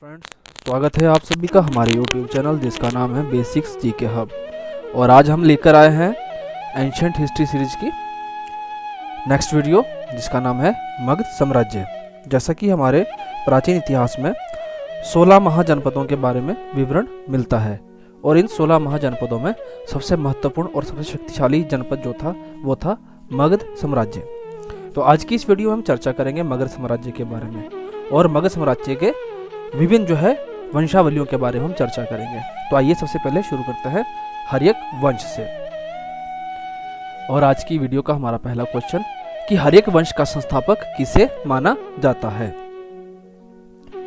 Friends, स्वागत है आप सभी का हमारे YouTube चैनल जिसका नाम है बेसिक्स जीके हब। और आज हम लेकर आए हैं एंशिएंट हिस्ट्री सीरीज की नेक्स्ट वीडियो जिसका नाम है मगध साम्राज्य। जैसा कि हमारे प्राचीन इतिहास में 16 महाजनपदों के बारे में विवरण मिलता है और इन 16 महाजनपदों में सबसे महत्वपूर्ण और सबसे शक्तिशाली जनपद जो था वो था मगध साम्राज्य। तो आज की इस वीडियो में हम चर्चा करेंगे मगध साम्राज्य के बारे में और मगध साम्राज्य के विभिन्न जो है वंशावलियों के बारे में हम चर्चा करेंगे। तो आइए सबसे पहले शुरू करते हैं हर्यक वंश से। और आज की वीडियो का हमारा पहला क्वेश्चन कि हर्यक वंश का संस्थापक किसे माना जाता है।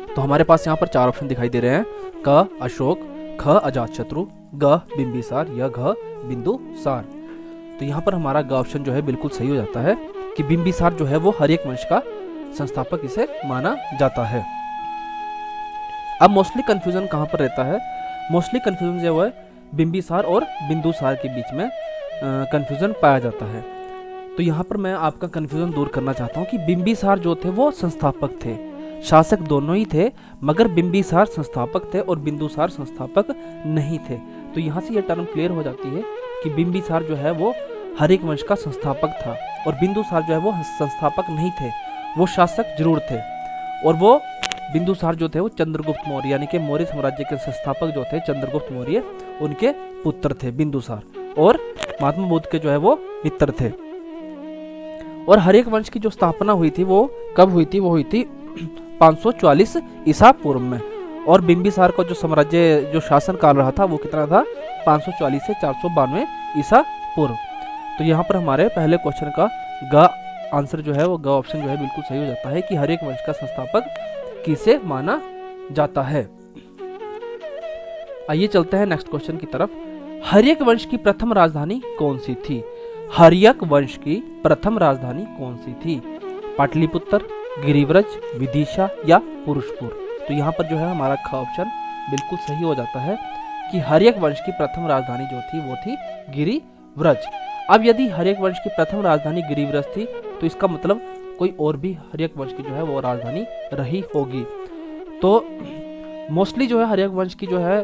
तो हमारे पास यहाँ पर 4 ऑप्शन दिखाई दे रहे हैं, क अशोक, ख अजातशत्रु, ग बिंबिसार या घ बिंदुसार। तो यहाँ पर हमारा ग ऑप्शन जो है बिल्कुल सही हो जाता है कि बिंबिसार जो है वो हर्यक वंश का संस्थापक इसे माना जाता है। अब मोस्टली कंफ्यूजन कहाँ पर रहता है? मोस्टली कंफ्यूजन जो है बिंबिसार और बिंदुसार के बीच में कंफ्यूजन पाया जाता है। तो यहाँ पर मैं आपका कंफ्यूजन दूर करना चाहता हूँ कि बिंबिसार जो थे वो संस्थापक थे, शासक दोनों ही थे, मगर बिंबिसार संस्थापक थे और बिंदुसार संस्थापक नहीं थे। तो यहाँ से ये टर्म क्लियर हो जाती है कि बिंबिसार जो है वो हर्यक वंश का संस्थापक था और बिंदुसार जो है वो संस्थापक नहीं थे, वो शासक जरूर थे। और वो बिंदुसार जो थे वो चंद्रगुप्त मौर्य यानी कि मौर्य साम्राज्य के संस्थापक जो थे चंद्रगुप्त मौर्य, उनके पुत्र थे बिंदुसार, और महात्मा बुद्ध के जो है वो मित्र थे। और हर्यक वंश की जो स्थापना हुई थी वो कब हुई थी? वो हुई थी 544 ईसा पूर्व में। और बिंबिसार का जो साम्राज्य जो शासन काल रहा था वो कितना था? 540 से 492 ईसा पूर्व। तो यहाँ पर हमारे पहले क्वेश्चन का ग आंसर जो है वो ग ऑप्शन जो है बिल्कुल सही हो जाता है कि हर्यक वंश का संस्थापक किसे माना जाता है। आइए चलते हैं नेक्स्ट क्वेश्चन की तरफ। हर्यक वंश की प्रथम राजधानी कौन सी थी? हर्यक वंश की प्रथम राजधानी कौन सी थी? पाटलिपुत्र, गिरिव्रज, विदिशा या पुरुषपुर? तो यहाँ पर जो है हमारा ख ऑप्शन बिल्कुल सही हो जाता है कि हर्यक वंश की प्रथम राजधानी जो थी वो थी गिरिव्रज। अब यदि हर्यक वंश की प्रथम राजधानी गिरिव्रज थी तो इसका मतलब कोई और भी हर्यक वंश की जो है वो राजधानी रही होगी। तो मोस्टली जो है हर्यक वंश की जो है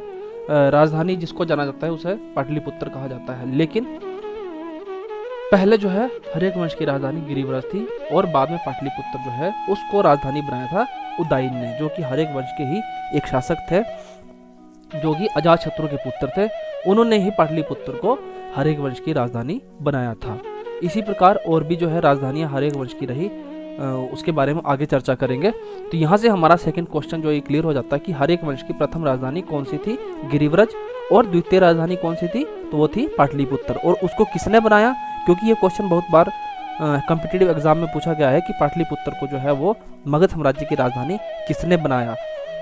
राजधानी जिसको जाना जाता है उसे पाटलिपुत्र कहा जाता है, लेकिन पहले जो है हर्यक वंश की राजधानी गिरिव्रज थी और बाद में पाटलिपुत्र जो है उसको राजधानी बनाया था उदयन ने, जो कि हर्यक वंश के ही एक शासक थे जो कि अजातशत्रु के पुत्र थे। उन्होंने ही पाटलिपुत्र को हर्यक वंश की राजधानी बनाया था। इसी प्रकार और भी जो है राजधानियां हर्यक वंश की रही, उसके बारे में आगे चर्चा करेंगे। तो यहाँ से हमारा सेकंड क्वेश्चन जो ये क्लियर हो जाता है कि हर्यक वंश की प्रथम राजधानी कौन सी थी? गिरिव्रज। और द्वितीय राजधानी कौन सी थी? तो वो थी पाटलिपुत्र। और उसको किसने बनाया? क्योंकि ये क्वेश्चन बहुत बार कॉम्पिटिटिव एग्जाम में पूछा गया है कि पाटलिपुत्र को जो है वो मगध साम्राज्य की राजधानी किसने बनाया।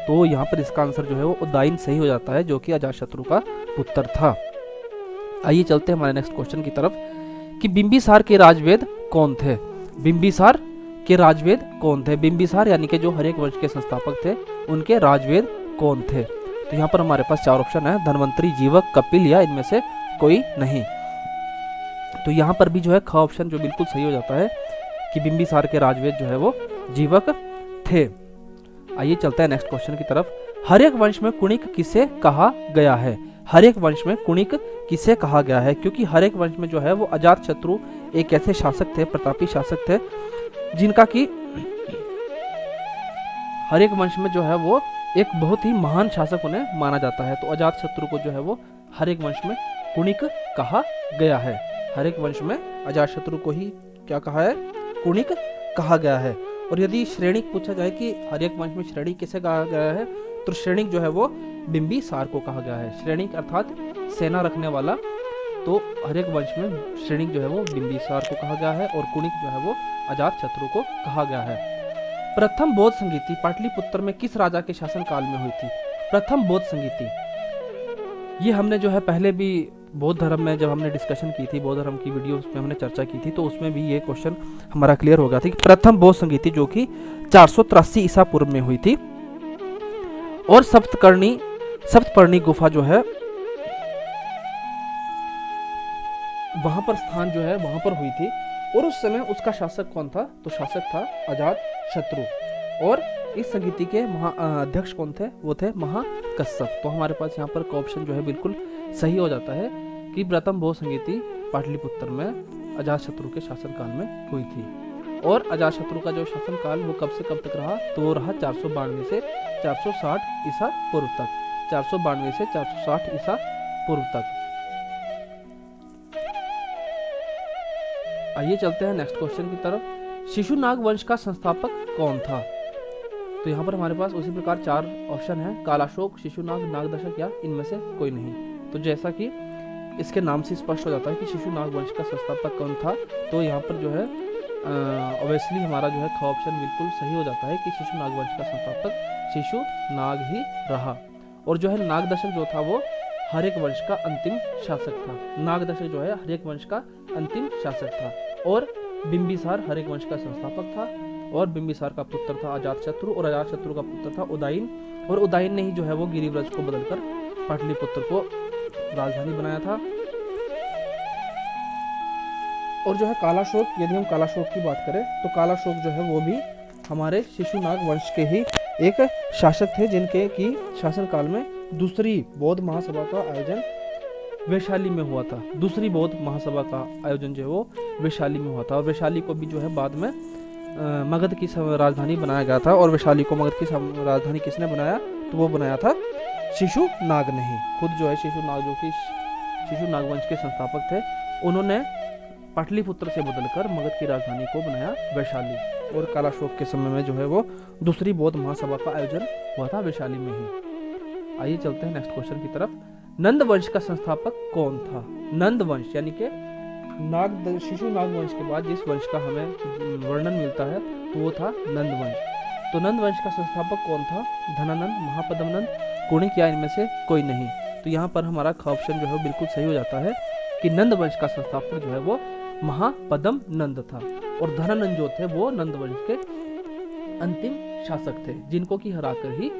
तो यहाँ पर इसका आंसर जो है वो उदयन सही हो जाता है, जो कि अजातशत्रु का पुत्र था। आइए चलते हैं हमारे नेक्स्ट क्वेश्चन की तरफ कि बिंबिसार के राजवेद कौन थे? बिंबिसार के राजवेद कौन थे? बिंबिसार यानी कि जो हर्यक वंश के संस्थापक थे उनके राजवेद कौन थे? तो यहाँ पर हमारे पास 4 ऑप्शन है, धन्वंतरी, जीवक, कपिल या इनमें से कोई नहीं। तो यहाँ पर भी जो है ख ऑप्शन जो बिल्कुल सही हो जाता है कि बिंबिसार के राजवेद जो है वो जीवक थे। आइए चलते हैं नेक्स्ट क्वेश्चन की तरफ। हर्यक वंश में कुणिक किसे कहा गया है? हर्यक वंश में कुणिक किसे कहा गया है? क्योंकि हर्यक वंश में जो है वो अजातशत्रु एक ऐसे शासक थे, प्रतापी शासक थे, जिनका कि हर्यक वंश में जो है वो एक बहुत ही महान शासक उन्हें माना जाता है। तो अजातशत्रु को जो है वो हर्यक वंश में कुणिक कहा गया है। हर्यक वंश में अजातशत्रु को ही क्या कहा है? कुणिक कहा गया है। और यदि श्रेणिक पूछा जाए कि हर्यक वंश में श्रेणी किसे कहा गया है, तो श्रेणिक जो है वो बिंबिसार को कहा गया है। श्रेणिक अर्थात सेना रखने वाला। तो हर्यक वंश में श्रेणिक जो है वो बिंबिसार को कहा गया है और कुणिक जो है वो अजातशत्रु को कहा गया है। प्रथम बौद्ध संगीति पाटलिपुत्र में किस राजा के शासन काल में हुई थी? प्रथम बौद्ध संगीति, ये हमने जो है पहले भी बौद्ध धर्म में जब हमने डिस्कशन की थी, बौद्ध धर्म की वीडियो उसमें हमने चर्चा की थी, तो उसमें भी ये क्वेश्चन हमारा क्लियर हो गया था कि प्रथम बौद्ध संगीति जो कि 483 ईसा पूर्व में हुई थी। और सप्तपर्णी गुफा जो है वहां पर स्थान जो है वहां पर हुई थी। और उस समय उसका शासक कौन था? तो शासक था अजातशत्रु। और इस संगीति के अध्यक्ष कौन थे? वो थे महाकश्यप। तो हमारे पास यहाँ पर ऑप्शन जो है बिल्कुल सही हो जाता है कि प्रथम बौद्ध संगीति पाटलिपुत्र में अजातशत्रु के शासनकाल में हुई थी। और अजातशत्रु का जो शासनकाल वो कब से कब तक रहा? तो वो रहा 492 से 460 ईसा पूर्व तक। 492 से 460 ईसा पूर्व तक। आइए चलते हैं नेक्स्ट क्वेश्चन की तरफ। शिशुनाग वंश का संस्थापक कौन था? तो यहाँ पर हमारे पास उसी प्रकार 4 ऑप्शन हैं, कालाशोक, शिशुनाग, नागदशक या इनमें से कोई नहीं। तो जैसा कि इसके नाम से स्पष्ट हो जाता है कि शिशुनाग वंश का संस्थापक कौन था, तो यहाँ पर जो है ऑब्वियसली हमारा जो है ख ऑप्शन बिल्कुल सही हो जाता है कि शिशुनाग वंश का संस्थापक शिशुनाग ही रहा। और जो है नागदशक जो था वो हर्यक वंश का अंतिम शासक था। नागदशक जो है हर्यक वंश का अंतिम शासक था। और बिंबिसार हर्यक वंश का संस्थापक था। और बिंबिसार का पुत्र था अजातशत्रु, और अजातशत्रु का पुत्र था उदयन। और उदयन ने ही जो है वो गिरिव्रज को बदलकर पाटलिपुत्र को राजधानी बनाया था। और जो है कालाशोक, यदि हम कालाशोक की बात करें तो कालाशोक जो है वो भी हमारे शिशुनाग वंश के ही एक शासक थे, जिनके की शासनकाल में दूसरी बौद्ध महासभा का आयोजन वैशाली में हुआ था। दूसरी बौद्ध महासभा का आयोजन जो है वो वैशाली में हुआ था। और वैशाली को भी जो है बाद में मगध की राजधानी बनाया गया था। और वैशाली को मगध की राजधानी किसने बनाया? तो वो बनाया था शिशुनाग ने ही। खुद जो है शिशुनाग, जो कि शिशुनाग वंश के संस्थापक थे, उन्होंने पाटलिपुत्र से बदलकर मगध की राजधानी को बनाया वैशाली। और कालाशोक के समय में जो है वो दूसरी बौद्ध महासभा का आयोजन हुआ था वैशाली में ही। आइए चलते हैं नेक्स्ट क्वेश्चन की तरफ। नंद वंश का संस्थापक कौन था? नंद वंश यानी कि शिशुनाग वंश के बाद जिस वंश का हमें वर्णन मिलता है तो वो था नंद वंश। तो नंद वंश का संस्थापक कौन था? धनानंद, महापद्मनंद, कुणिक या इनमें से कोई नहीं। तो यहाँ पर हमारा ख ऑप्शन जो है बिल्कुल सही हो जाता है कि नंद वंश का संस्थापक जो है वो महापद्मनंद था। और धनानंद जो थे वो नंद वंश के अंतिम शासक थे, जिनको की हराकर ही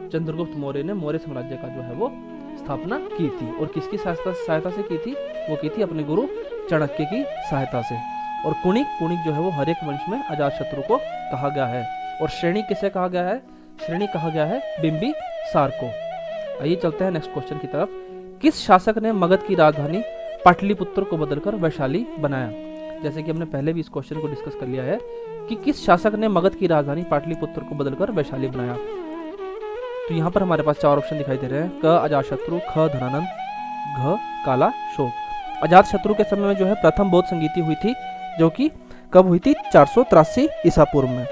चंद्रगुप्त मौर्य ने मौर्य साम्राज्य का जो है वो स्थापना की थी। और किसकी सहायता से की थी? वो की थी अपने गुरु चाणक्य की सहायता से। और कुणिक जो है वो हर्यक वंश में अजातशत्रु को कहा गया है। और श्रेणी किसे कहा गया है? श्रेणी कहा गया है बिंबिसार को। आइए चलते हैं नेक्स्ट क्वेश्चन की तरफ। किस शासक ने मगध की राजधानी पाटलिपुत्र को बदलकर वैशाली बनाया? जैसे कि हमने पहले भी इस क्वेश्चन को डिस्कस कर लिया है कि किस शासक ने मगध की राजधानी पाटलिपुत्र को बदलकर वैशाली बनाया। तो यहाँ पर हमारे पास 4 ऑप्शन दिखाई दे रहे हैं, क अजातशत्रु, ख धनानंद, घ कालाशोक। अजातशत्रु के समय में जो है प्रथम बौद्ध संगीति हुई थी, जो कि कब हुई थी? 483 ईसा पूर्व में।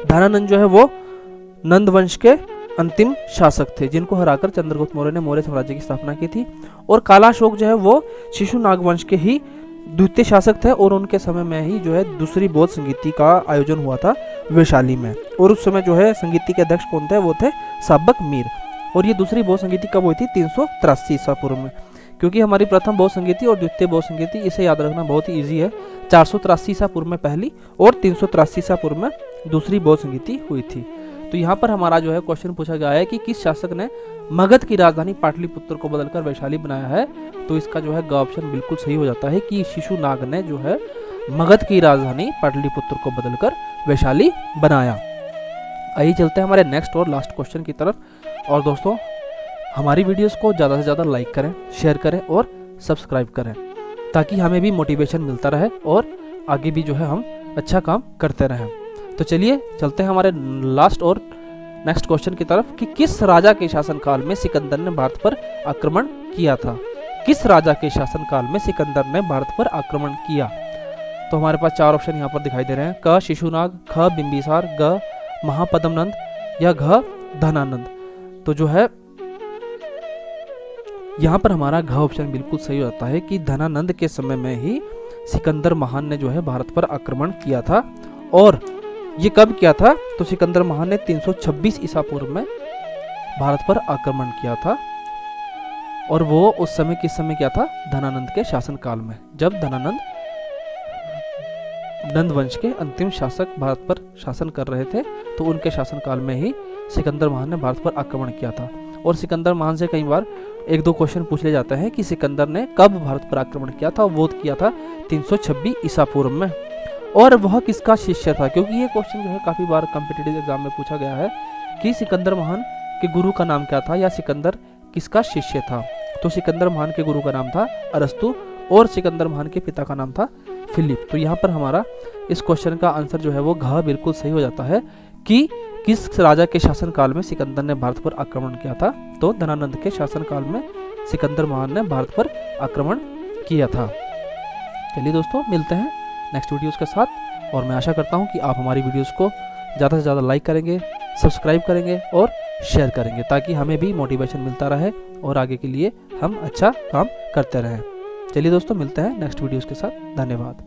धनानंद जो है वो नंद वंश के अंतिम शासक थे, जिनको हराकर चंद्रगुप्त मौर्य ने मौर्य साम्राज्य की स्थापना की थी। और कालाशोक जो है वो शिशुनाग वंश के ही द्वितीय शासक थे। और उनके समय में ही जो है दूसरी बौद्ध संगीति का आयोजन हुआ था वैशाली में। और उस समय जो है संगीति के अध्यक्ष कौन थे? वो थे साबक मीर। और ये दूसरी बौद्ध संगीति कब हुई थी? 383 ईसा पूर्व में। क्योंकि हमारी प्रथम बौद्ध संगीति और द्वितीय बौद्ध संगीति, इसे याद रखना बहुत ही ईजी है। 483 ईसा पूर्व में पहली और 383 ईसा पूर्व में दूसरी बौद्ध संगीति हुई थी। तो यहाँ पर हमारा जो है क्वेश्चन पूछा गया है कि किस शासक ने मगध की राजधानी पाटलिपुत्र को बदलकर वैशाली बनाया है। तो इसका जो है ग ऑप्शन बिल्कुल सही हो जाता है कि शिशुनाग ने जो है मगध की राजधानी पाटलिपुत्र को बदलकर वैशाली बनाया। आइए चलते हैं हमारे नेक्स्ट और लास्ट क्वेश्चन की तरफ। और दोस्तों, हमारी वीडियोस को ज़्यादा से ज़्यादा लाइक करें, शेयर करें और सब्सक्राइब करें, ताकि हमें भी मोटिवेशन मिलता रहे और आगे भी जो है हम अच्छा काम करते रहें। तो चलिए चलते हैं हमारे लास्ट और नेक्स्ट क्वेश्चन की तरफ कि किस राजा के शासनकाल में सिकंदर ने भारत पर आक्रमण किया था? किस राजा के शासनकाल में सिकंदर ने भारत पर आक्रमण किया? तो हमारे पास 4 ऑप्शन यहाँ पर दिखाई दे रहे हैं, क शिशुनाग, ख बिंबिसार, ग महापद्मनंद या घ धनानंद। तो जो है यहाँ पर हमारा घ ऑप्शन बिल्कुल सही होता है कि धनानंद के समय में ही सिकंदर महान ने जो है भारत पर आक्रमण किया था। और ये कब किया था? तो सिकंदर महान ने 326 ईसा पूर्व में भारत पर आक्रमण किया था। और वो उस समय किस समय किया था? धनानंद के शासनकाल में, जब धनानंद नंद वंश के अंतिम शासक भारत पर शासन कर रहे थे, तो उनके शासनकाल में ही सिकंदर महान ने भारत पर आक्रमण किया था। और सिकंदर महान से कई बार 1-2 क्वेश्चन पूछ ले जाते हैं कि सिकंदर ने कब भारत पर आक्रमण किया था। वो किया था 326 ईसा पूर्व में। और वह किसका शिष्य था, क्योंकि ये क्वेश्चन जो है काफ़ी बार कॉम्पिटिटिव एग्जाम में पूछा गया है कि सिकंदर महान के गुरु का नाम क्या था या सिकंदर किसका शिष्य था। तो सिकंदर महान के गुरु का नाम था अरस्तु और सिकंदर महान के पिता का नाम था फिलिप। तो यहाँ पर हमारा इस क्वेश्चन का आंसर जो है वो घ बिल्कुल सही हो जाता है कि किस राजा के शासनकाल में सिकंदर ने भारत पर आक्रमण किया था। तो धनानंद के शासनकाल में सिकंदर महान ने भारत पर आक्रमण किया था। चलिए दोस्तों, मिलते हैं नेक्स्ट वीडियोस के साथ, और मैं आशा करता हूं कि आप हमारी वीडियोस को ज़्यादा से ज़्यादा लाइक करेंगे, सब्सक्राइब करेंगे और शेयर करेंगे, ताकि हमें भी मोटिवेशन मिलता रहे और आगे के लिए हम अच्छा काम करते रहें। चलिए दोस्तों, मिलते हैं नेक्स्ट वीडियोस के साथ। धन्यवाद।